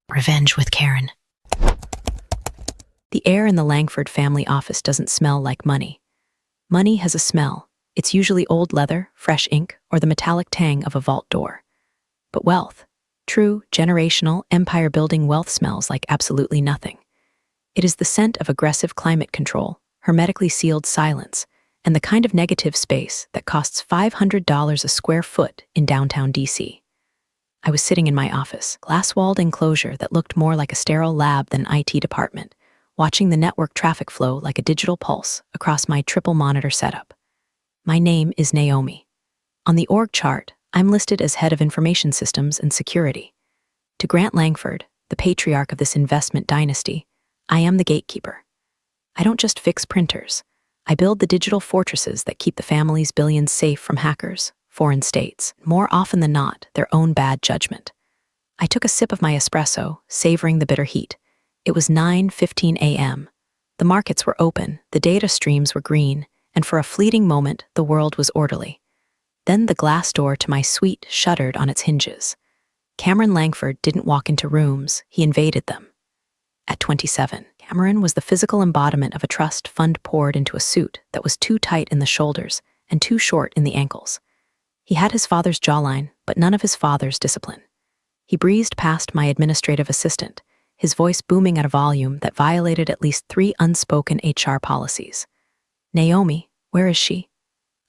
Revenge with Karen. The air in the Langford family office doesn't smell like money. Money has a smell. It's usually old leather, fresh ink, or the metallic tang of a vault door. But wealth, true, generational, empire-building wealth smells like absolutely nothing. It is the scent of aggressive climate control, hermetically sealed silence, and the kind of negative space that costs $500 a square foot in downtown DC. I was sitting in my office, glass-walled enclosure that looked more like a sterile lab than an IT department, watching the network traffic flow like a digital pulse across my triple monitor setup. My name is Naomi. On the org chart, I'm listed as head of information systems and security. To Grant Langford, the patriarch of this investment dynasty, I am the gatekeeper. I don't just fix printers. I build the digital fortresses that keep the family's billions safe from hackers, foreign states, more often than not, their own bad judgment. I took a sip of my espresso, savoring the bitter heat. It was 9:15 a.m. The markets were open, the data streams were green, and for a fleeting moment, the world was orderly. Then the glass door to my suite shuddered on its hinges. Cameron Langford didn't walk into rooms, he invaded them. At 27, Cameron was the physical embodiment of a trust fund poured into a suit that was too tight in the shoulders and too short in the ankles. He had his father's jawline, but none of his father's discipline. He breezed past my administrative assistant, his voice booming at a volume that violated at least 3 unspoken HR policies. Naomi, where is she?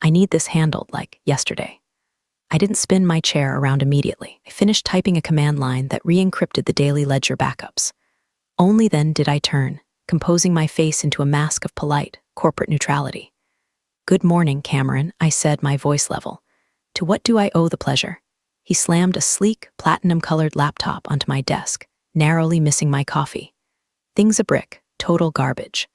I need this handled like yesterday. I didn't spin my chair around immediately. I finished typing a command line that re-encrypted the daily ledger backups. Only then did I turn, composing my face into a mask of polite, corporate neutrality. Good morning, Cameron, I said, my voice level. To what do I owe the pleasure? He slammed a sleek, platinum-colored laptop onto my desk, narrowly missing my coffee. Things a brick, total garbage.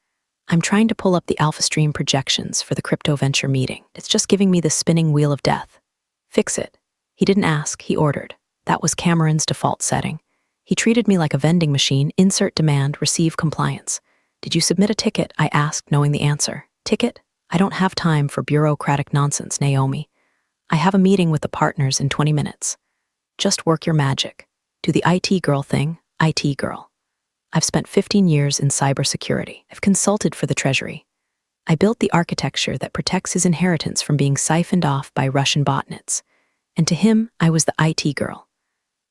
I'm trying to pull up the AlphaStream projections for the crypto venture meeting. It's just giving me the spinning wheel of death. Fix it. He didn't ask, he ordered. That was Cameron's default setting. He treated me like a vending machine, insert demand, receive compliance. Did you submit a ticket? I asked, knowing the answer. Ticket? I don't have time for bureaucratic nonsense, Naomi. I have a meeting with the partners in 20 minutes. Just work your magic. Do the IT girl thing, IT girl. I've spent 15 years in cybersecurity. I've consulted for the Treasury. I built the architecture that protects his inheritance from being siphoned off by Russian botnets. And to him, I was the IT girl.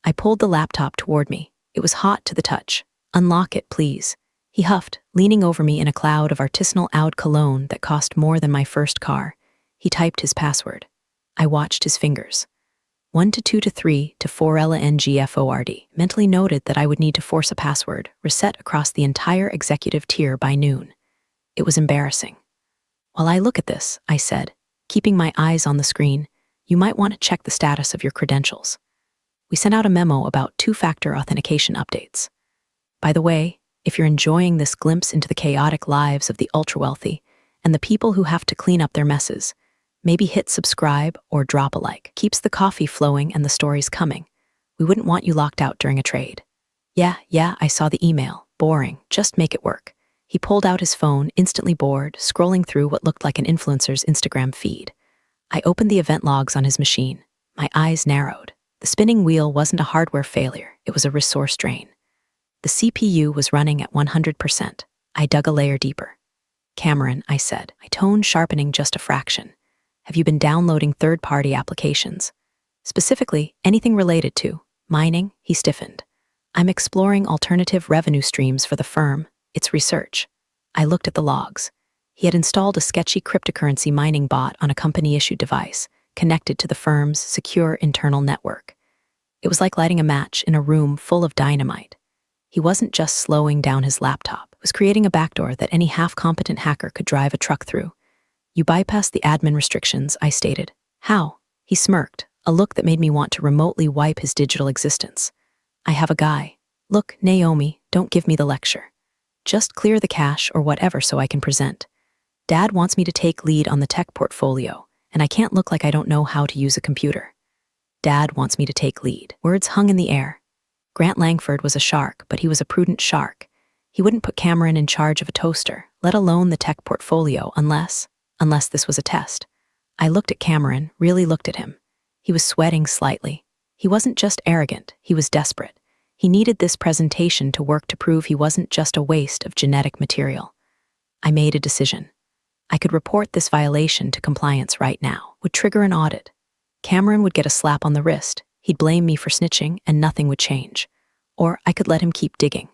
I pulled the laptop toward me. It was hot to the touch. Unlock it, please. He huffed, leaning over me in a cloud of artisanal oud cologne that cost more than my first car. He typed his password. I watched his fingers. 1 to 2 to 3 to 4 LNGFORD, mentally noted that I would need to force a password, reset across the entire executive tier by noon. It was embarrassing. While I look at this, I said, keeping my eyes on the screen, you might want to check the status of your credentials. We sent out a memo about 2-factor authentication updates. By the way, if you're enjoying this glimpse into the chaotic lives of the ultra-wealthy and the people who have to clean up their messes, maybe hit subscribe or drop a like. Keeps the coffee flowing and the stories coming. We wouldn't want you locked out during a trade. Yeah, I saw the email. Boring. Just make it work. He pulled out his phone, instantly bored, scrolling through what looked like an influencer's Instagram feed. I opened the event logs on his machine. My eyes narrowed. The spinning wheel wasn't a hardware failure. It was a resource drain. The CPU was running at 100%. I dug a layer deeper. Cameron, I said, my tone sharpening just a fraction. Have you been downloading third-party applications? Specifically, anything related to mining? He stiffened. I'm exploring alternative revenue streams for the firm. It's research. I looked at the logs. He had installed a sketchy cryptocurrency mining bot on a company-issued device, connected to the firm's secure internal network. It was like lighting a match in a room full of dynamite. He wasn't just slowing down his laptop. He was creating a backdoor that any half-competent hacker could drive a truck through. You bypassed the admin restrictions, I stated. How? He smirked, a look that made me want to remotely wipe his digital existence. I have a guy. Look, Naomi, don't give me the lecture. Just clear the cache or whatever so I can present. Dad wants me to take lead on the tech portfolio, and I can't look like I don't know how to use a computer. Dad wants me to take lead. Words hung in the air. Grant Langford was a shark, but he was a prudent shark. He wouldn't put Cameron in charge of a toaster, let alone the tech portfolio, unless this was a test. I looked at Cameron, really looked at him. He was sweating slightly. He wasn't just arrogant, he was desperate. He needed this presentation to work to prove he wasn't just a waste of genetic material. I made a decision. I could report this violation to compliance right now, would trigger an audit. Cameron would get a slap on the wrist, he'd blame me for snitching, and nothing would change. Or I could let him keep digging.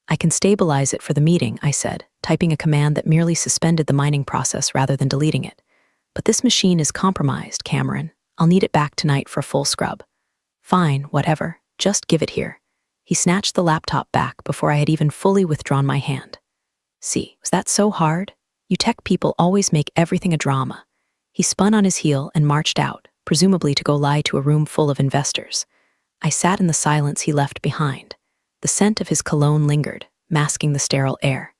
I can stabilize it for the meeting, I said, typing a command that merely suspended the mining process rather than deleting it. But this machine is compromised, Cameron. I'll need it back tonight for a full scrub. Fine, whatever, just give it here. He snatched the laptop back before I had even fully withdrawn my hand. See, was that so hard? You tech people always make everything a drama. He spun on his heel and marched out, presumably to go lie to a room full of investors. I sat in the silence he left behind. The scent of his cologne lingered, masking the sterile air.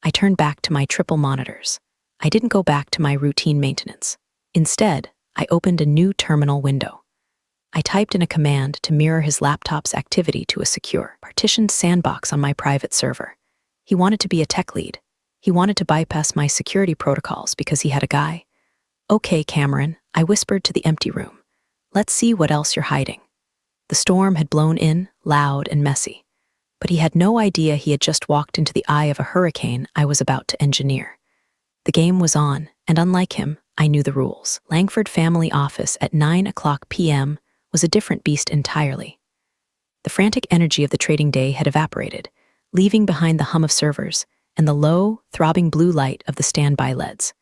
I turned back to my triple monitors. I didn't go back to my routine maintenance. Instead, I opened a new terminal window. I typed in a command to mirror his laptop's activity to a secure, partitioned sandbox on my private server. He wanted to be a tech lead. He wanted to bypass my security protocols because he had a guy. Okay, Cameron, I whispered to the empty room. Let's see what else you're hiding. The storm had blown in, loud and messy. But he had no idea he had just walked into the eye of a hurricane I was about to engineer. The game was on, and unlike him, I knew the rules. Langford family office at 9:00 p.m. was a different beast entirely. The frantic energy of the trading day had evaporated, leaving behind the hum of servers and the low, throbbing blue light of the standby LEDs.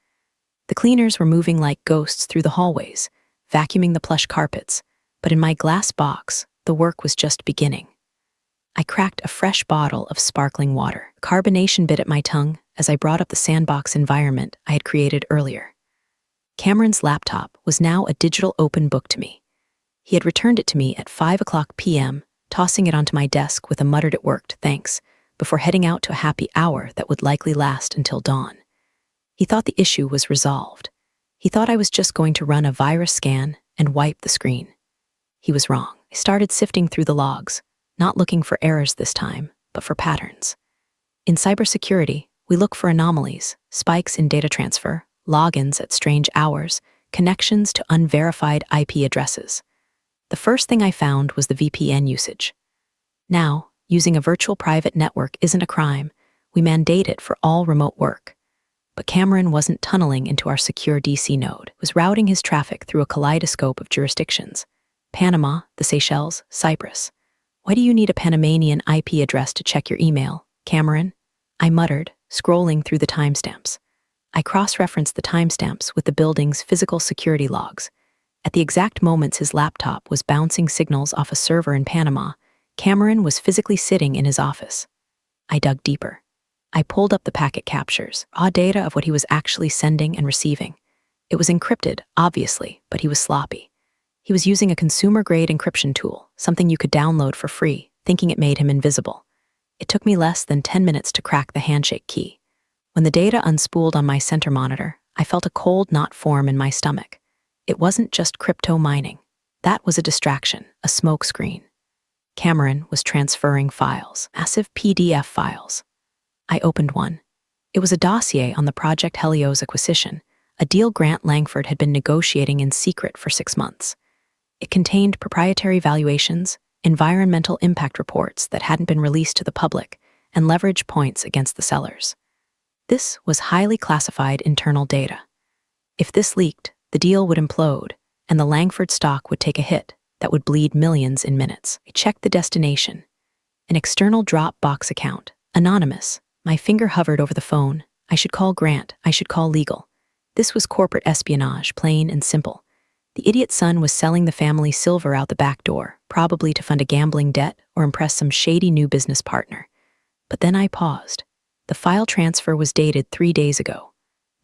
The cleaners were moving like ghosts through the hallways, vacuuming the plush carpets, but in my glass box, the work was just beginning. I cracked a fresh bottle of sparkling water. Carbonation bit at my tongue as I brought up the sandbox environment I had created earlier. Cameron's laptop was now a digital open book to me. He had returned it to me at 5:00 p.m., tossing it onto my desk with a muttered "It worked, thanks," before heading out to a happy hour that would likely last until dawn. He thought the issue was resolved. He thought I was just going to run a virus scan and wipe the screen. He was wrong. I started sifting through the logs, not looking for errors this time, but for patterns. In cybersecurity, we look for anomalies, spikes in data transfer, logins at strange hours, connections to unverified IP addresses. The first thing I found was the VPN usage. Now, using a virtual private network isn't a crime. We mandate it for all remote work. But Cameron wasn't tunneling into our secure DC node. He was routing his traffic through a kaleidoscope of jurisdictions. Panama, the Seychelles, Cyprus. Why do you need a Panamanian IP address to check your email, Cameron? I muttered, scrolling through the timestamps. I cross-referenced the timestamps with the building's physical security logs. At the exact moments his laptop was bouncing signals off a server in Panama, Cameron was physically sitting in his office. I dug deeper. I pulled up the packet captures, raw data of what he was actually sending and receiving. It was encrypted, obviously, but he was sloppy. He was using a consumer-grade encryption tool, something you could download for free, thinking it made him invisible. It took me less than 10 minutes to crack the handshake key. When the data unspooled on my center monitor, I felt a cold knot form in my stomach. It wasn't just crypto mining. That was a distraction, a smokescreen. Cameron was transferring files, massive PDF files. I opened one. It was a dossier on the Project Helios acquisition, a deal Grant Langford had been negotiating in secret for 6 months. It contained proprietary valuations, environmental impact reports that hadn't been released to the public, and leverage points against the sellers. This was highly classified internal data. If this leaked, the deal would implode, and the Langford stock would take a hit that would bleed millions in minutes. I checked the destination. An external Dropbox account, anonymous. My finger hovered over the phone. I should call Grant. I should call legal. This was corporate espionage, plain and simple. The idiot son was selling the family silver out the back door, probably to fund a gambling debt or impress some shady new business partner. But then I paused. The file transfer was dated 3 days ago,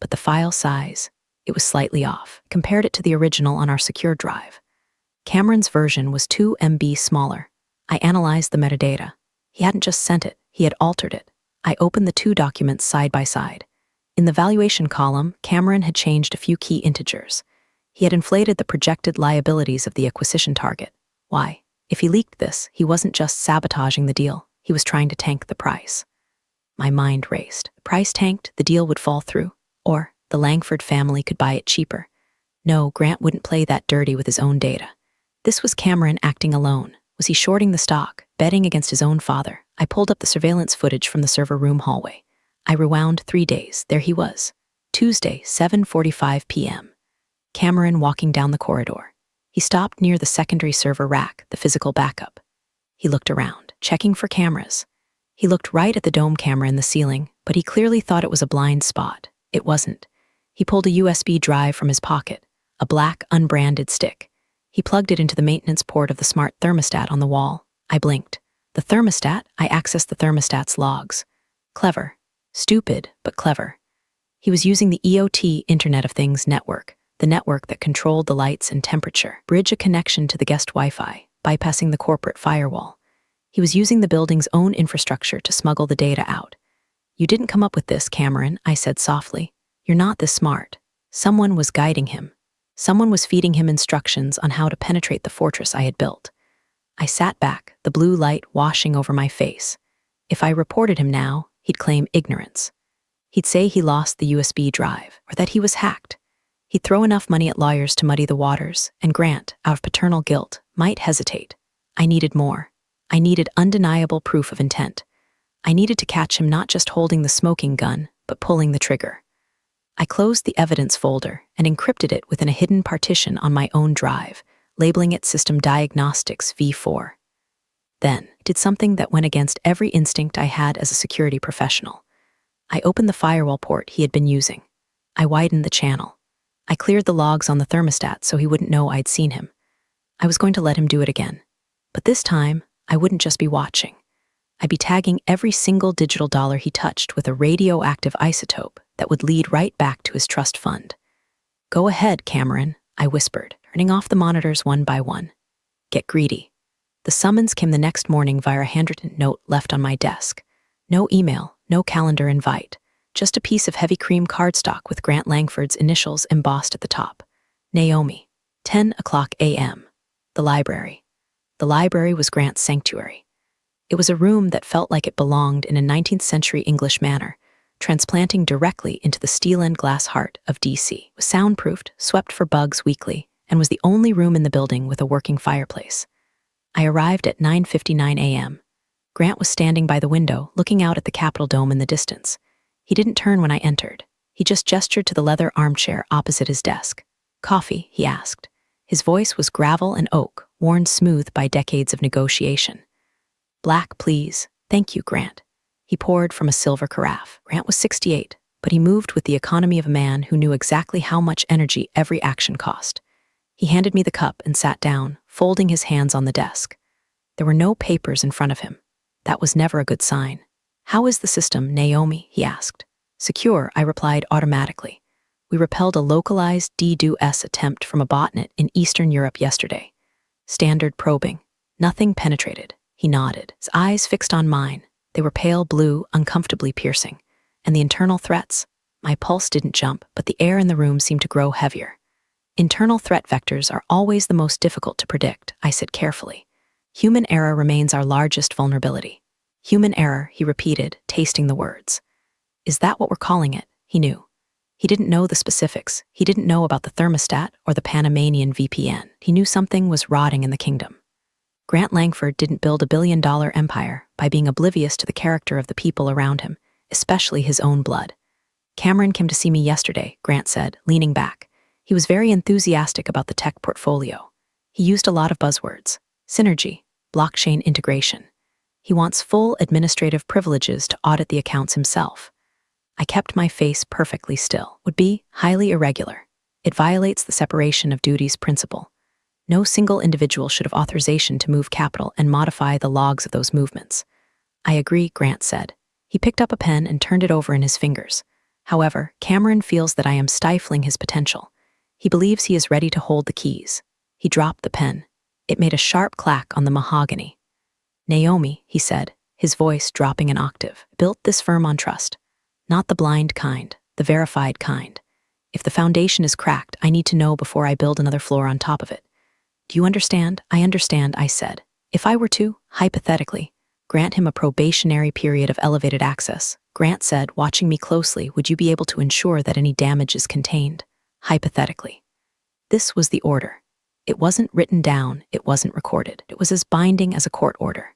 but the file size, it was slightly off. Compared it to the original on our secure drive. Cameron's version was 2 MB smaller. I analyzed the metadata. He hadn't just sent it, he had altered it. I opened the 2 documents side by side. In the valuation column, Cameron had changed a few key integers. He had inflated the projected liabilities of the acquisition target. Why? If he leaked this, he wasn't just sabotaging the deal, he was trying to tank the price. My mind raced. The price tanked, the deal would fall through, or the Langford family could buy it cheaper. No, Grant wouldn't play that dirty with his own data. This was Cameron acting alone. Was he shorting the stock? betting against his own father. I pulled up the surveillance footage from the server room hallway. I rewound 3 days. There he was. Tuesday, 7:45 p.m. Cameron walking down the corridor. He stopped near the secondary server rack, the physical backup. He looked around, checking for cameras. He looked right at the dome camera in the ceiling, but he clearly thought it was a blind spot. It wasn't. He pulled a USB drive from his pocket, a black, unbranded stick. He plugged it into the maintenance port of the smart thermostat on the wall. I blinked. The thermostat? I accessed the thermostat's logs. Clever. Stupid, but clever. He was using the EOT, Internet of Things network, the network that controlled the lights and temperature, bridge a connection to the guest Wi-Fi, bypassing the corporate firewall. He was using the building's own infrastructure to smuggle the data out. You didn't come up with this, Cameron, I said softly. You're not this smart. Someone was guiding him. Someone was feeding him instructions on how to penetrate the fortress I had built. I sat back, the blue light washing over my face. If I reported him now, he'd claim ignorance. He'd say he lost the USB drive, or that he was hacked. He'd throw enough money at lawyers to muddy the waters, and Grant, out of paternal guilt, might hesitate. I needed more. I needed undeniable proof of intent. I needed to catch him not just holding the smoking gun, but pulling the trigger. I closed the evidence folder and encrypted it within a hidden partition on my own drive, labeling it System Diagnostics V4. Then, did something that went against every instinct I had as a security professional. I opened the firewall port he had been using. I widened the channel. I cleared the logs on the thermostat so he wouldn't know I'd seen him. I was going to let him do it again. But this time, I wouldn't just be watching. I'd be tagging every single digital dollar he touched with a radioactive isotope that would lead right back to his trust fund. Go ahead, Cameron, I whispered, turning off the monitors one by one. Get greedy. The summons came the next morning via a handwritten note left on my desk. No email, no calendar invite, just a piece of heavy cream cardstock with Grant Langford's initials embossed at the top. Naomi, 10 o'clock a.m. The library. The library was Grant's sanctuary. It was a room that felt like it belonged in a 19th century English manor, transplanting directly into the steel and glass heart of D.C. It was soundproofed, swept for bugs weekly, and was the only room in the building with a working fireplace. I arrived at 9:59 a.m. Grant was standing by the window, looking out at the Capitol dome in the distance. He didn't turn when I entered. He just gestured to the leather armchair opposite his desk. Coffee, he asked. His voice was gravel and oak, worn smooth by decades of negotiation. Black, please. Thank you, Grant. He poured from a silver carafe. Grant was 68, but he moved with the economy of a man who knew exactly how much energy every action cost. He handed me the cup and sat down, folding his hands on the desk. There were no papers in front of him. That was never a good sign. How is the system, Naomi? He asked. Secure, I replied automatically. We repelled a localized DDoS attempt from a botnet in Eastern Europe yesterday. Standard probing. Nothing penetrated. He nodded, his eyes fixed on mine. They were pale blue, uncomfortably piercing. And the internal threats? My pulse didn't jump, but the air in the room seemed to grow heavier. Internal threat vectors are always the most difficult to predict, I said carefully. Human error remains our largest vulnerability. Human error, he repeated, tasting the words. Is that what we're calling it? He knew. He didn't know the specifics. He didn't know about the thermostat or the Panamanian VPN. He knew something was rotting in the kingdom. Grant Langford didn't build a billion-dollar empire by being oblivious to the character of the people around him, especially his own blood. Cameron came to see me yesterday, Grant said, leaning back. He was very enthusiastic about the tech portfolio. He used a lot of buzzwords. Synergy, blockchain integration. He wants full administrative privileges to audit the accounts himself. I kept my face perfectly still. Would be highly irregular. It violates the separation of duties principle. No single individual should have authorization to move capital and modify the logs of those movements. I agree, Grant said. He picked up a pen and turned it over in his fingers. However, Cameron feels that I am stifling his potential. He believes he is ready to hold the keys. He dropped the pen. It made a sharp clack on the mahogany. Naomi, he said, his voice dropping an octave, built this firm on trust. Not the blind kind, the verified kind. If the foundation is cracked, I need to know before I build another floor on top of it. Do you understand? I understand, I said. If I were to, hypothetically, grant him a probationary period of elevated access, Grant said, watching me closely, would you be able to ensure that any damage is contained? Hypothetically. This was the order. It wasn't written down, it wasn't recorded. It was as binding as a court order.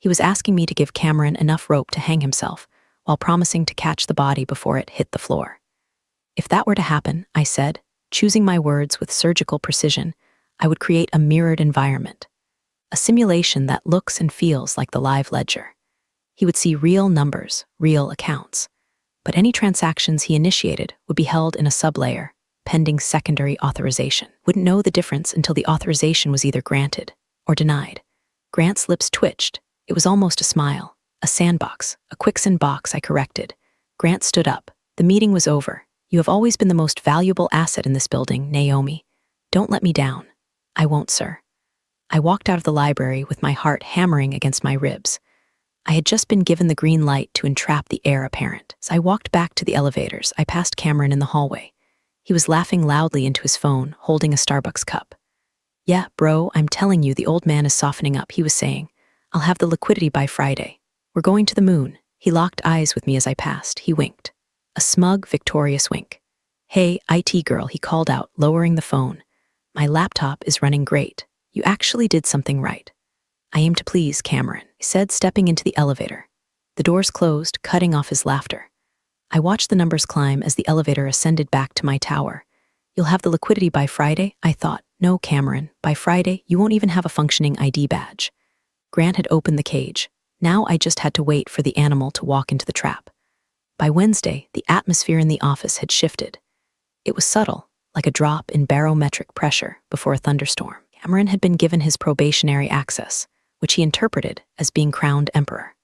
He was asking me to give Cameron enough rope to hang himself, while promising to catch the body before it hit the floor. If that were to happen, I said, choosing my words with surgical precision, I would create a mirrored environment. A simulation that looks and feels like the live ledger. He would see real numbers, real accounts. But any transactions he initiated would be held in a sublayer, pending secondary authorization. Wouldn't know the difference until the authorization was either granted or denied. Grant's lips twitched. It was almost a smile. A sandbox, a quicksand box, I corrected. Grant stood up. The meeting was over. You have always been the most valuable asset in this building, Naomi. Don't let me down. I won't, sir. I walked out of the library with my heart hammering against my ribs. I had just been given the green light to entrap the heir apparent. As I walked back to the elevators, I passed Cameron in the hallway. He was laughing loudly into his phone, holding a Starbucks cup. Yeah, bro, I'm telling you, the old man is softening up, he was saying. I'll have the liquidity by Friday. We're going to the moon. He locked eyes with me as I passed. He winked. A smug, victorious wink. Hey, IT girl, he called out, lowering the phone. My laptop is running great. You actually did something right. I aim to please, Cameron, he said, stepping into the elevator. The doors closed, cutting off his laughter. I watched the numbers climb as the elevator ascended back to my tower. You'll have the liquidity by Friday, I thought. No, Cameron, by Friday, you won't even have a functioning ID badge. Grant had opened the cage. Now I just had to wait for the animal to walk into the trap. By Wednesday, the atmosphere in the office had shifted. It was subtle, like a drop in barometric pressure before a thunderstorm. Cameron had been given his probationary access, which he interpreted as being crowned emperor.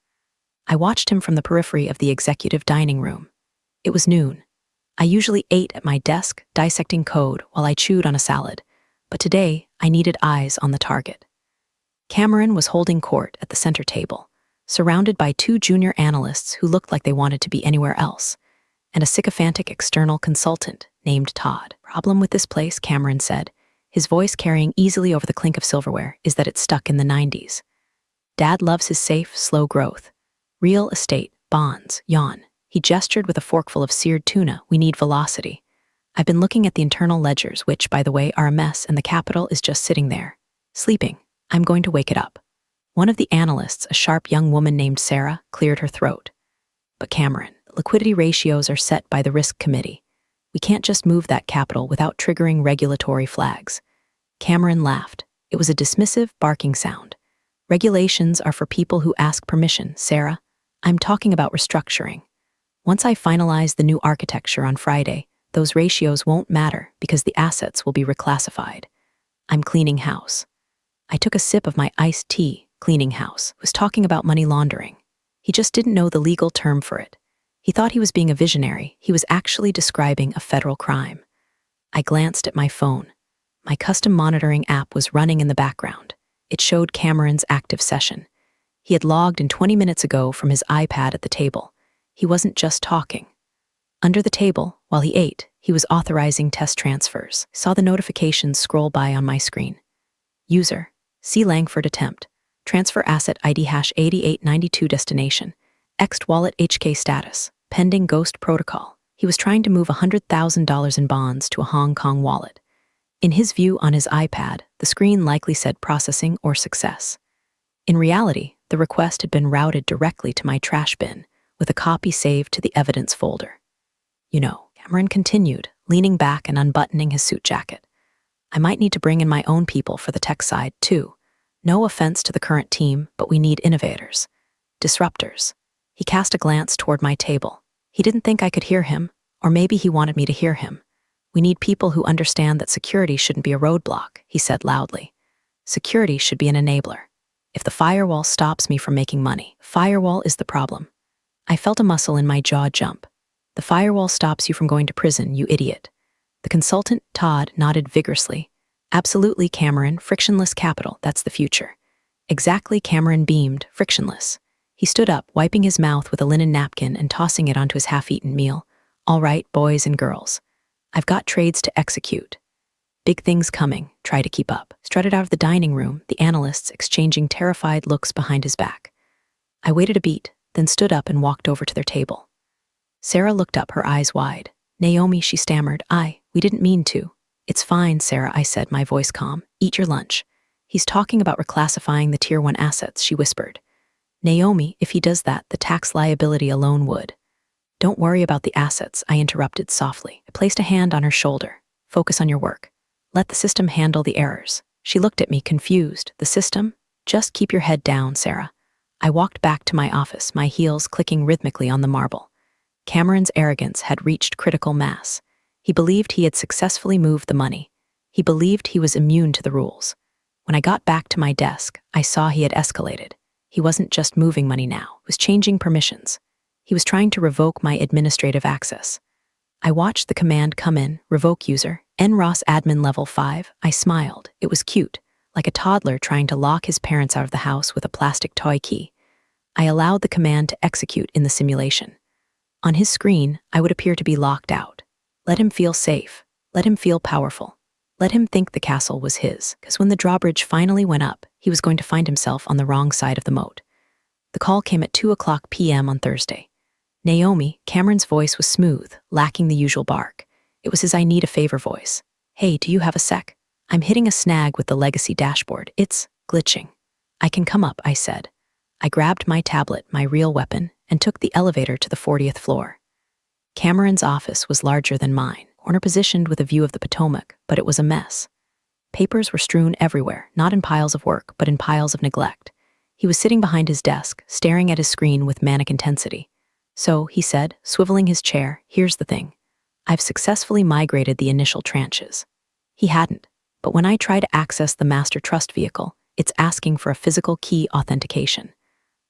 I watched him from the periphery of the executive dining room. It was noon. I usually ate at my desk, dissecting code while I chewed on a salad, but today I needed eyes on the target. Cameron was holding court at the center table, surrounded by two junior analysts who looked like they wanted to be anywhere else, and a sycophantic external consultant named Todd. Problem with this place, Cameron said, his voice carrying easily over the clink of silverware, is that it's stuck in the 90s. Dad loves his safe, slow growth. Real estate, bonds, yawn. He gestured with a forkful of seared tuna. We need velocity. I've been looking at the internal ledgers, which, by the way, are a mess, and the capital is just sitting there, sleeping. I'm going to wake it up. One of the analysts, a sharp young woman named Sarah, cleared her throat. But Cameron, liquidity ratios are set by the risk committee. We can't just move that capital without triggering regulatory flags. Cameron laughed. It was a dismissive, barking sound. Regulations are for people who ask permission, Sarah. I'm talking about restructuring. Once I finalize the new architecture on Friday, those ratios won't matter because the assets will be reclassified. I'm cleaning house. I took a sip of my iced tea. Cleaning house was talking about money laundering. He just didn't know the legal term for it. He thought he was being a visionary. He was actually describing a federal crime. I glanced at my phone. My custom monitoring app was running in the background. It showed Cameron's active session. He had logged in 20 minutes ago from his iPad at the table. He wasn't just talking. Under the table, while he ate, he was authorizing test transfers. Saw the notifications scroll by on my screen. User, C. Langford attempt. Transfer asset ID hash 8892 destination. Ext wallet HK status. Pending ghost protocol. He was trying to move $100,000 in bonds to a Hong Kong wallet. In his view on his iPad, the screen likely said processing or success. In reality, the request had been routed directly to my trash bin, with a copy saved to the evidence folder. You know, Cameron continued, leaning back and unbuttoning his suit jacket. I might need to bring in my own people for the tech side, too. No offense to the current team, but we need innovators. Disruptors. He cast a glance toward my table. He didn't think I could hear him, or maybe he wanted me to hear him. We need people who understand that security shouldn't be a roadblock, he said loudly. Security should be an enabler. If the firewall stops me from making money, firewall is the problem. I felt a muscle in my jaw jump. The firewall stops you from going to prison, you idiot. The consultant, Todd, nodded vigorously. Absolutely, Cameron, frictionless capital, that's the future. Exactly, Cameron beamed, frictionless. He stood up, wiping his mouth with a linen napkin and tossing it onto his half-eaten meal. All right, boys and girls. I've got trades to execute. Big things coming, try to keep up. Strutted out of the dining room, the analysts exchanging terrified looks behind his back. I waited a beat, then stood up and walked over to their table. Sarah looked up, her eyes wide. Naomi, she stammered. We didn't mean to. It's fine, Sarah, I said, my voice calm. Eat your lunch. He's talking about reclassifying the Tier 1 assets, she whispered. Naomi, if he does that, the tax liability alone would. Don't worry about the assets, I interrupted softly. I placed a hand on her shoulder. Focus on your work. Let the system handle the errors. She looked at me, confused. The system? Just keep your head down, Sarah. I walked back to my office, my heels clicking rhythmically on the marble. Cameron's arrogance had reached critical mass. He believed he had successfully moved the money. He believed he was immune to the rules. When I got back to my desk, I saw he had escalated. He wasn't just moving money now, he was changing permissions. He was trying to revoke my administrative access. I watched the command come in, revoke user, nros admin level 5. I smiled. It was cute, like a toddler trying to lock his parents out of the house with a plastic toy key. I allowed the command to execute in the simulation. On his screen, I would appear to be locked out. Let him feel safe. Let him feel powerful. Let him think the castle was his, because when the drawbridge finally went up, he was going to find himself on the wrong side of the moat. The call came at 2:00 p.m. on Thursday. Naomi, Cameron's voice was smooth, lacking the usual bark. It was his I need a favor voice. Hey, do you have a sec? I'm hitting a snag with the legacy dashboard. It's glitching. I can come up, I said. I grabbed my tablet, my real weapon, and took the elevator to the 40th floor. Cameron's office was larger than mine, corner-positioned with a view of the Potomac, but it was a mess. Papers were strewn everywhere, not in piles of work, but in piles of neglect. He was sitting behind his desk, staring at his screen with manic intensity. So, he said, swiveling his chair, here's the thing. I've successfully migrated the initial tranches. He hadn't, but when I try to access the master trust vehicle, it's asking for a physical key authentication.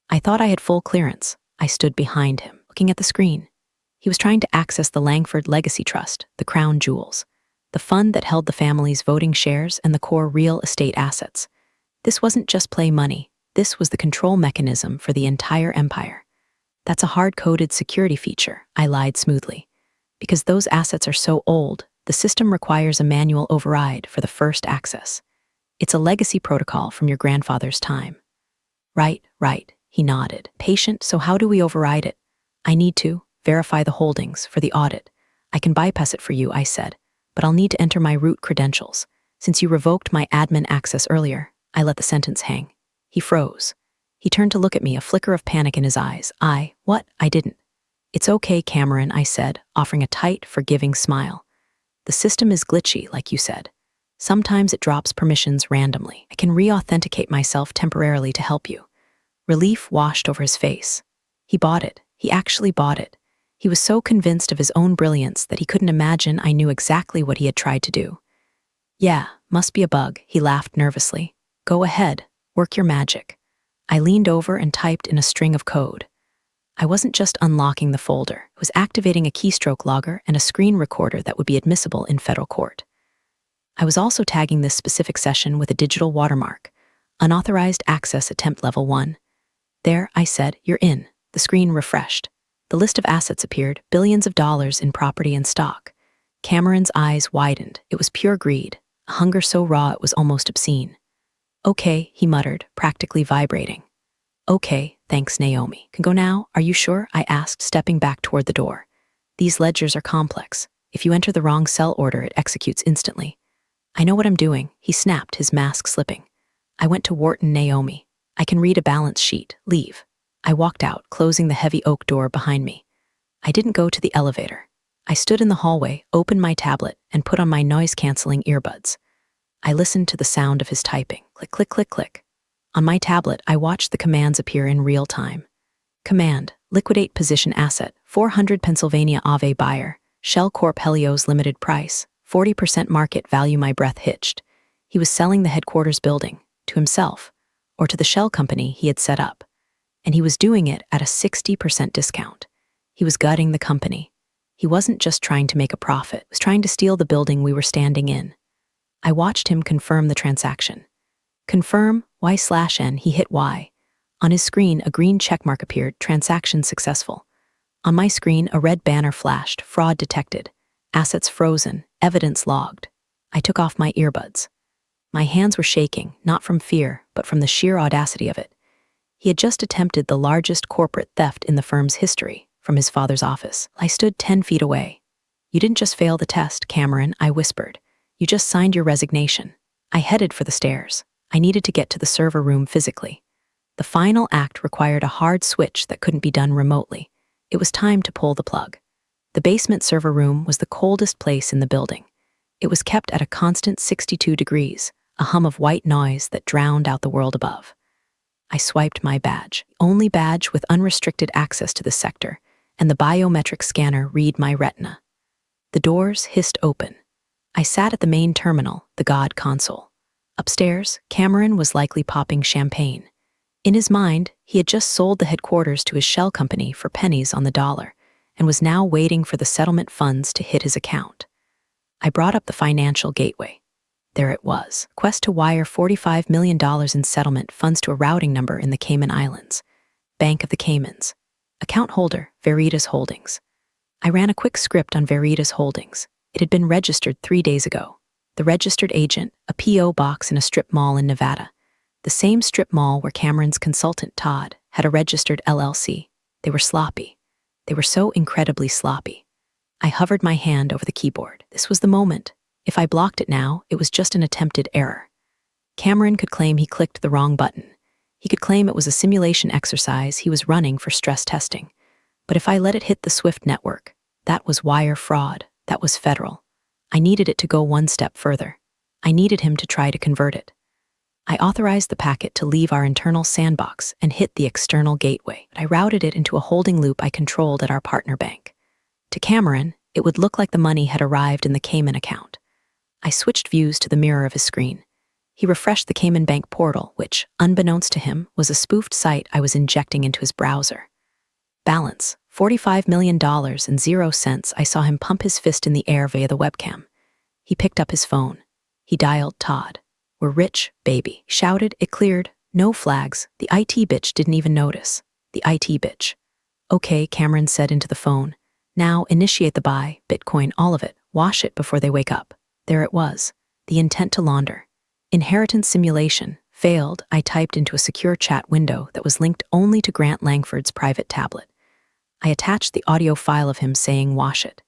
I thought I had full clearance. I stood behind him, looking at the screen. He was trying to access the Langford Legacy Trust, the crown jewels, the fund that held the family's voting shares and the core real estate assets. This wasn't just play money. This was the control mechanism for the entire empire. That's a hard-coded security feature, I lied smoothly. Because those assets are so old, the system requires a manual override for the first access. It's a legacy protocol from your grandfather's time. Right, he nodded. Patient, so how do we override it? I need to verify the holdings for the audit. I can bypass it for you, I said, but I'll need to enter my root credentials. Since you revoked my admin access earlier, I let the sentence hang. He froze. He turned to look at me, a flicker of panic in his eyes. What? I didn't. It's okay, Cameron, I said, offering a tight, forgiving smile. The system is glitchy, like you said. Sometimes it drops permissions randomly. I can re-authenticate myself temporarily to help you. Relief washed over his face. He bought it. He actually bought it. He was so convinced of his own brilliance that he couldn't imagine I knew exactly what he had tried to do. Yeah, must be a bug, he laughed nervously. Go ahead, work your magic. I leaned over and typed in a string of code. I wasn't just unlocking the folder, I was activating a keystroke logger and a screen recorder that would be admissible in federal court. I was also tagging this specific session with a digital watermark, unauthorized access attempt level 1. There, I said, you're in. The screen refreshed. The list of assets appeared, billions of dollars in property and stock. Cameron's eyes widened. It was pure greed, a hunger so raw it was almost obscene. Okay, he muttered, practically vibrating. Okay, thanks, Naomi. Can go now? Are you sure? I asked, stepping back toward the door. These ledgers are complex. If you enter the wrong sell order, it executes instantly. I know what I'm doing, he snapped, his mask slipping. I went to Wharton Naomi. I can read a balance sheet. Leave. I walked out, closing the heavy oak door behind me. I didn't go to the elevator. I stood in the hallway, opened my tablet, and put on my noise-canceling earbuds. I listened to the sound of his typing. Click, click, click, click. On my tablet, I watched the commands appear in real time. Command, liquidate position asset, 400 Pennsylvania Ave buyer, Shell Corp Helios limited price, 40% market value. My breath hitched. He was selling the headquarters building, to himself, or to the shell company he had set up. And he was doing it at a 60% discount. He was gutting the company. He wasn't just trying to make a profit, he was trying to steal the building we were standing in. I watched him confirm the transaction. Confirm, Y/N, he hit Y. On his screen, a green checkmark appeared, transaction successful. On my screen, a red banner flashed, fraud detected. Assets frozen, evidence logged. I took off my earbuds. My hands were shaking, not from fear, but from the sheer audacity of it. He had just attempted the largest corporate theft in the firm's history, from his father's office. I stood 10 feet away. You didn't just fail the test, Cameron, I whispered. You just signed your resignation. I headed for the stairs. I needed to get to the server room physically. The final act required a hard switch that couldn't be done remotely. It was time to pull the plug. The basement server room was the coldest place in the building. It was kept at a constant 62 degrees, a hum of white noise that drowned out the world above. I swiped my badge, only badge with unrestricted access to the sector, and the biometric scanner read my retina. The doors hissed open. I sat at the main terminal, the God console. Upstairs, Cameron was likely popping champagne. In his mind, he had just sold the headquarters to his shell company for pennies on the dollar, and was now waiting for the settlement funds to hit his account. I brought up the financial gateway. There it was. Quest to wire $45 million in settlement funds to a routing number in the Cayman Islands. Bank of the Caymans. Account holder, Veritas Holdings. I ran a quick script on Veritas Holdings. It had been registered 3 days ago. The registered agent, a P.O. box in a strip mall in Nevada. The same strip mall where Cameron's consultant, Todd, had a registered LLC. They were sloppy. They were so incredibly sloppy. I hovered my hand over the keyboard. This was the moment. If I blocked it now, it was just an attempted error. Cameron could claim he clicked the wrong button. He could claim it was a simulation exercise he was running for stress testing. But if I let it hit the SWIFT network, that was wire fraud. That was federal. I needed it to go one step further. I needed him to try to convert it. I authorized the packet to leave our internal sandbox and hit the external gateway. I routed it into a holding loop I controlled at our partner bank. To Cameron, it would look like the money had arrived in the Cayman account. I switched views to the mirror of his screen. He refreshed the Cayman Bank portal, which, unbeknownst to him, was a spoofed site I was injecting into his browser. Balance, $45 million and 0 cents. I saw him pump his fist in the air via the webcam. He picked up his phone. He dialed Todd. "We're rich, baby," he shouted. It cleared. No flags. The IT bitch didn't even notice. The IT bitch. "Okay," Cameron said into the phone. "Now initiate the buy, Bitcoin, all of it. Wash it before they wake up." There it was. The intent to launder. Inheritance simulation. Failed. I typed into a secure chat window that was linked only to Grant Langford's private tablet. I attached the audio file of him saying wash it.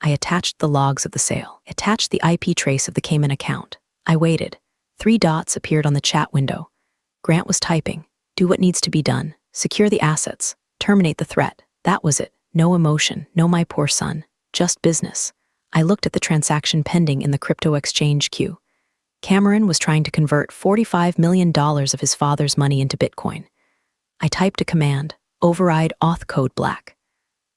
I attached the logs of the sale. Attached the IP trace of the Cayman account. I waited. 3 dots appeared on the chat window. Grant was typing. Do what needs to be done. Secure the assets. Terminate the threat. That was it. No emotion. No my poor son. Just business. I looked at the transaction pending in the crypto exchange queue. Cameron was trying to convert $45 million of his father's money into Bitcoin. I typed a command. Override auth code black.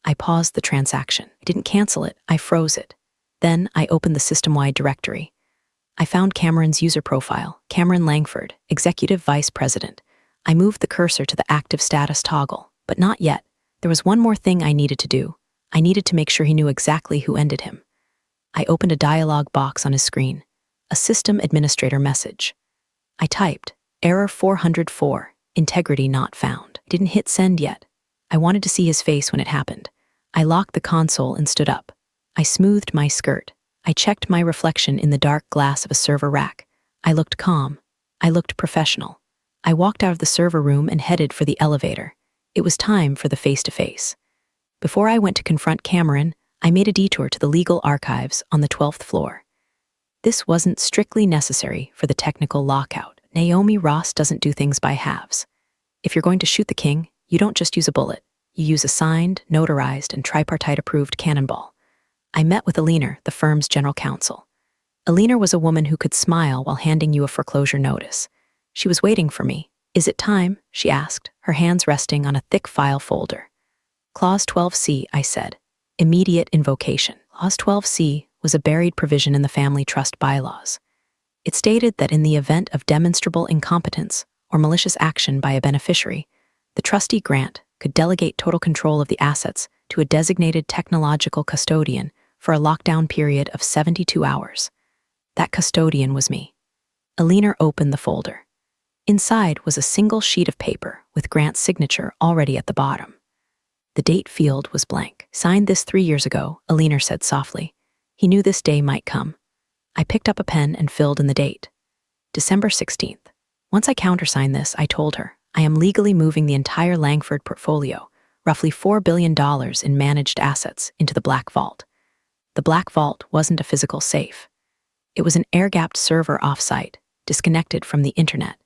I paused the transaction. I didn't cancel it. I froze it. Then I opened the system-wide directory. I found Cameron's user profile, Cameron Langford, Executive Vice President. I moved the cursor to the active status toggle, but not yet. There was one more thing I needed to do. I needed to make sure he knew exactly who ended him. I opened a dialog box on his screen, a system administrator message. I typed, error 404, integrity not found. Didn't hit send yet. I wanted to see his face when it happened. I locked the console and stood up. I smoothed my skirt. I checked my reflection in the dark glass of a server rack. I looked calm. I looked professional. I walked out of the server room and headed for the elevator. It was time for the face-to-face. Before I went to confront Cameron, I made a detour to the legal archives on the 12th floor. This wasn't strictly necessary for the technical lockout. Naomi Ross doesn't do things by halves. If you're going to shoot the king, you don't just use a bullet. You use a signed, notarized, and tripartite-approved cannonball. I met with Alina, the firm's general counsel. Alina was a woman who could smile while handing you a foreclosure notice. She was waiting for me. "Is it time?" she asked, her hands resting on a thick file folder. Clause 12C, I said. Immediate invocation. Clause 12C was a buried provision in the family trust bylaws. It stated that in the event of demonstrable incompetence or malicious action by a beneficiary, the trustee Grant could delegate total control of the assets to a designated technological custodian for a lockdown period of 72 hours. That custodian was me. Alina opened the folder. Inside was a single sheet of paper with Grant's signature already at the bottom. The date field was blank. "Signed this 3 years ago," Alina said softly. He knew this day might come. I picked up a pen and filled in the date. December 16th. Once I countersigned this, I told her, I am legally moving the entire Langford portfolio, roughly $4 billion in managed assets, into the Black Vault. The Black Vault wasn't a physical safe. It was an air-gapped server off-site, disconnected from the internet,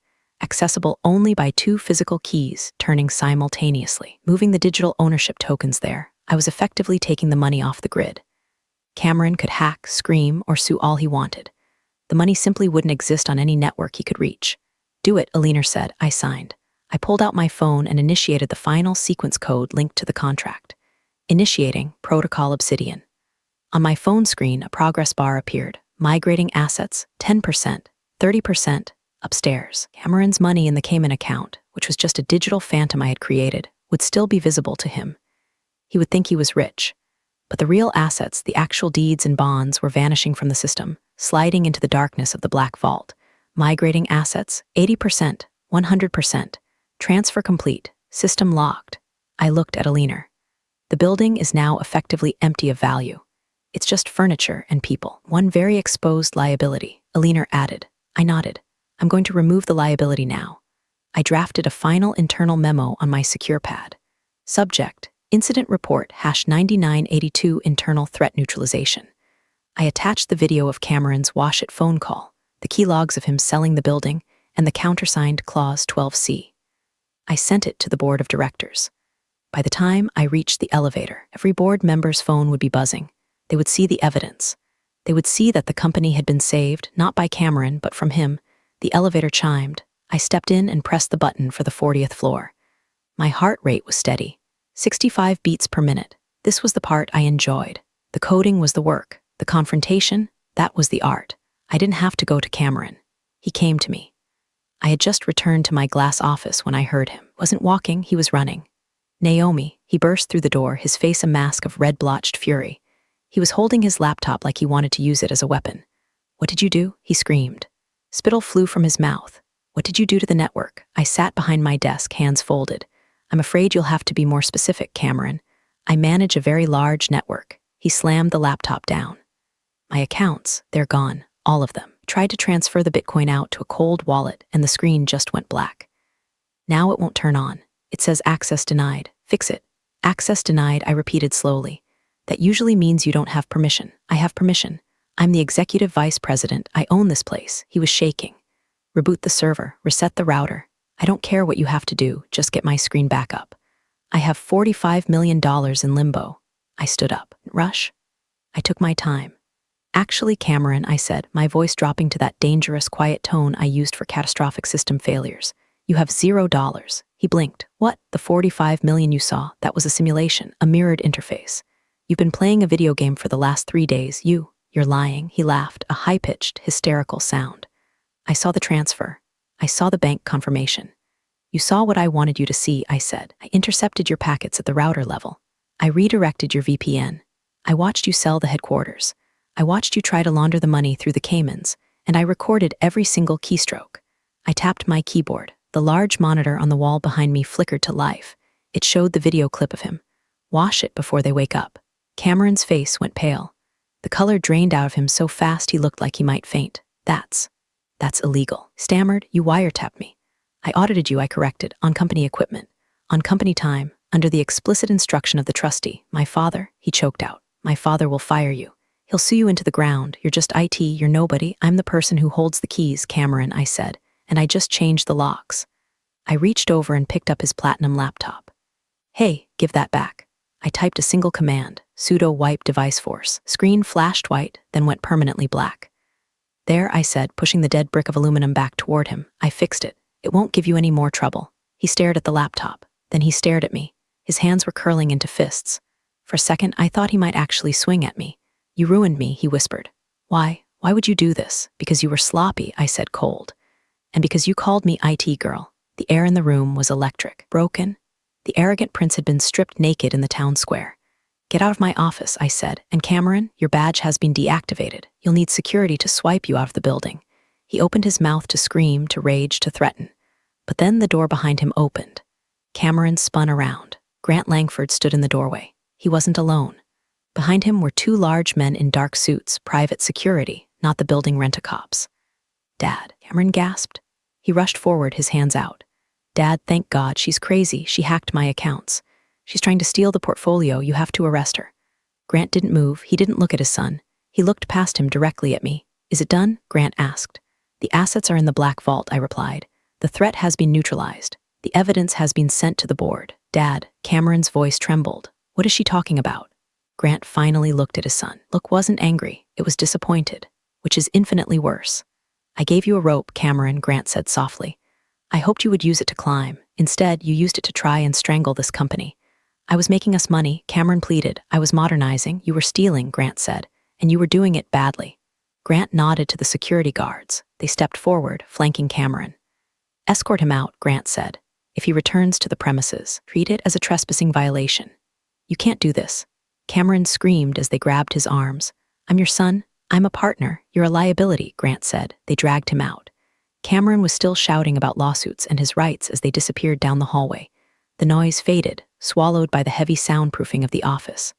accessible only by 2 physical keys turning simultaneously. Moving the digital ownership tokens there, I was effectively taking the money off the grid. Cameron could hack, scream, or sue all he wanted. The money simply wouldn't exist on any network he could reach. "Do it," Alina said. I signed. I pulled out my phone and initiated the final sequence code linked to the contract. Initiating Protocol Obsidian. On my phone screen, a progress bar appeared. Migrating assets, 10%, 30%, upstairs. Cameron's money in the Cayman account, which was just a digital phantom I had created, would still be visible to him. He would think he was rich. But the real assets, the actual deeds and bonds, were vanishing from the system, sliding into the darkness of the black vault. Migrating assets, 80%, 100%. Transfer complete. System locked. I looked at Alina. The building is now effectively empty of value. It's just furniture and people. One very exposed liability, Alina added. I nodded. I'm going to remove the liability now. I drafted a final internal memo on my secure pad. Subject, Incident Report #9982 Internal Threat Neutralization. I attached the video of Cameron's Wash It phone call, the key logs of him selling the building, and the countersigned Clause 12C. I sent it to the board of directors. By the time I reached the elevator, every board member's phone would be buzzing. They would see the evidence. They would see that the company had been saved, not by Cameron, but from him. The elevator chimed. I stepped in and pressed the button for the 40th floor. My heart rate was steady, 65 beats per minute. This was the part I enjoyed. The coding was the work. The confrontation, that was the art. I didn't have to go to Cameron. He came to me. I had just returned to my glass office when I heard him. Wasn't walking, he was running. "Naomi," he burst through the door, his face a mask of red-blotched fury. He was holding his laptop like he wanted to use it as a weapon. "What did you do?" he screamed. Spittle flew from his mouth. "What did you do to the network?" I sat behind my desk, hands folded. "I'm afraid you'll have to be more specific, Cameron. I manage a very large network." He slammed the laptop down. "My accounts, they're gone, all of them." Tried to transfer the Bitcoin out to a cold wallet, and the screen just went black. "Now it won't turn on. It says access denied. Fix it." "Access denied," I repeated slowly. "That usually means you don't have permission." "I have permission. I'm the executive vice president. I own this place." He was shaking. "Reboot the server. Reset the router. I don't care what you have to do. Just get my screen back up. I have $45 million in limbo." I stood up. "Rush?" I took my time. "Actually, Cameron," I said, my voice dropping to that dangerous, quiet tone I used for catastrophic system failures. "You have $0. He blinked. "What? The 45 million you saw? That was a simulation, a mirrored interface. You've been playing a video game for the last 3 days. You're lying." He laughed, a high-pitched, hysterical sound. "I saw the transfer. I saw the bank confirmation." "You saw what I wanted you to see," I said. "I intercepted your packets at the router level. I redirected your VPN. I watched you sell the headquarters. I watched you try to launder the money through the Caymans, and I recorded every single keystroke." I tapped my keyboard. The large monitor on the wall behind me flickered to life. It showed the video clip of him. "Wash it before they wake up." Cameron's face went pale. The color drained out of him so fast he looked like he might faint. That's illegal." Stammered. "You wiretapped me." "I audited you," I corrected, "on company equipment, on company time, under the explicit instruction of the trustee. My father," he choked out, "my father will fire you. He'll sue you into the ground. You're just IT, you're nobody. I'm the person who holds the keys, Cameron," I said, "and I just changed the locks." I reached over and picked up his platinum laptop. "Hey, give that back." I typed a single command, sudo wipe device force. Screen flashed white, then went permanently black. "There," I said, pushing the dead brick of aluminum back toward him. "I fixed it. It won't give you any more trouble." He stared at the laptop. Then he stared at me. His hands were curling into fists. For a second, I thought he might actually swing at me. "You ruined me," he whispered. Why would you do this?" "Because you were sloppy," I said, cold. "And because you called me IT girl." The air in the room was electric. Broken? The arrogant prince had been stripped naked in the town square. "Get out of my office," I said, "and Cameron, your badge has been deactivated. You'll need security to swipe you out of the building." He opened his mouth to scream, to rage, to threaten. But then the door behind him opened. Cameron spun around. Grant Langford stood in the doorway. He wasn't alone. Behind him were 2 large men in dark suits, private security, not the building rent-a-cops. "Dad," Cameron gasped. He rushed forward, his hands out. "Dad, thank God, she's crazy. She hacked my accounts. She's trying to steal the portfolio. You have to arrest her." Grant didn't move. He didn't look at his son. He looked past him directly at me. "Is it done?" Grant asked. "The assets are in the black vault," I replied. The threat has been neutralized. The evidence has been sent to the board. Dad, Cameron's voice trembled. What is she talking about? Grant finally looked at his son. Look wasn't angry, it was disappointed, which is infinitely worse. I gave you a rope, Cameron, Grant said softly. I hoped you would use it to climb. Instead, you used it to try and strangle this company. I was making us money, Cameron pleaded. I was modernizing, you were stealing, Grant said, and you were doing it badly. Grant nodded to the security guards. They stepped forward, flanking Cameron. Escort him out, Grant said. If he returns to the premises, treat it as a trespassing violation. You can't do this. Cameron screamed as they grabbed his arms. I'm your son. I'm a partner. You're a liability, Grant said. They dragged him out. Cameron was still shouting about lawsuits and his rights as they disappeared down the hallway. The noise faded, swallowed by the heavy soundproofing of the office.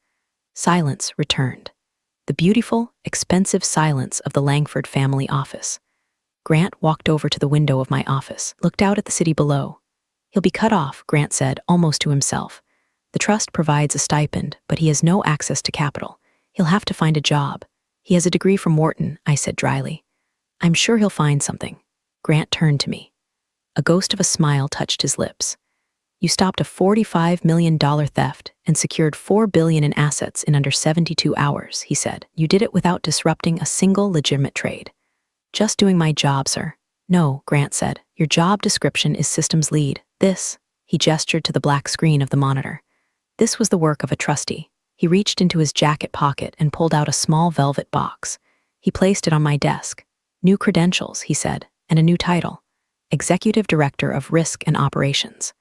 Silence returned. The beautiful, expensive silence of the Langford family office. Grant walked over to the window of my office, looked out at the city below. He'll be cut off, Grant said, almost to himself. The trust provides a stipend, but he has no access to capital. He'll have to find a job. He has a degree from Wharton, I said dryly. I'm sure he'll find something. Grant turned to me. A ghost of a smile touched his lips. You stopped a $45 million theft and secured $4 billion in assets in under 72 hours, he said. You did it without disrupting a single legitimate trade. Just doing my job, sir. No, Grant said. Your job description is systems lead. This, he gestured to the black screen of the monitor. This was the work of a trustee. He reached into his jacket pocket and pulled out a small velvet box. He placed it on my desk. New credentials, he said, and a new title. Executive Director of Risk and Operations.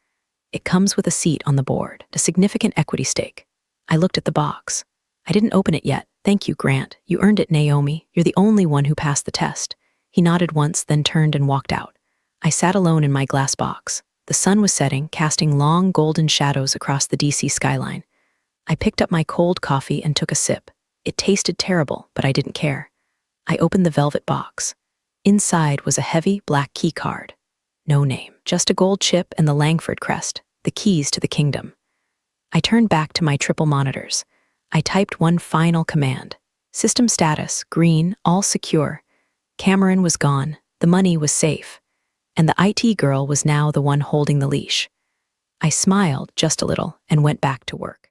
It comes with a seat on the board, a significant equity stake. I looked at the box. I didn't open it yet. Thank you, Grant. You earned it, Naomi. You're the only one who passed the test. He nodded once, then turned and walked out. I sat alone in my glass box. The sun was setting, casting long golden shadows across the DC skyline. I picked up my cold coffee and took a sip. It tasted terrible, but I didn't care. I opened the velvet box. Inside was a heavy black key card. No name, just a gold chip and the Langford crest, the keys to the kingdom. I turned back to my triple monitors. I typed one final command. System status, green, all secure. Cameron was gone, the money was safe, and the IT girl was now the one holding the leash. I smiled just a little and went back to work.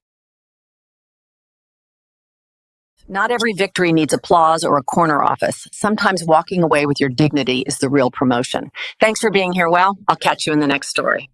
Not every victory needs applause or a corner office. Sometimes walking away with your dignity is the real promotion. Thanks for being here, Well. I'll catch you in the next story.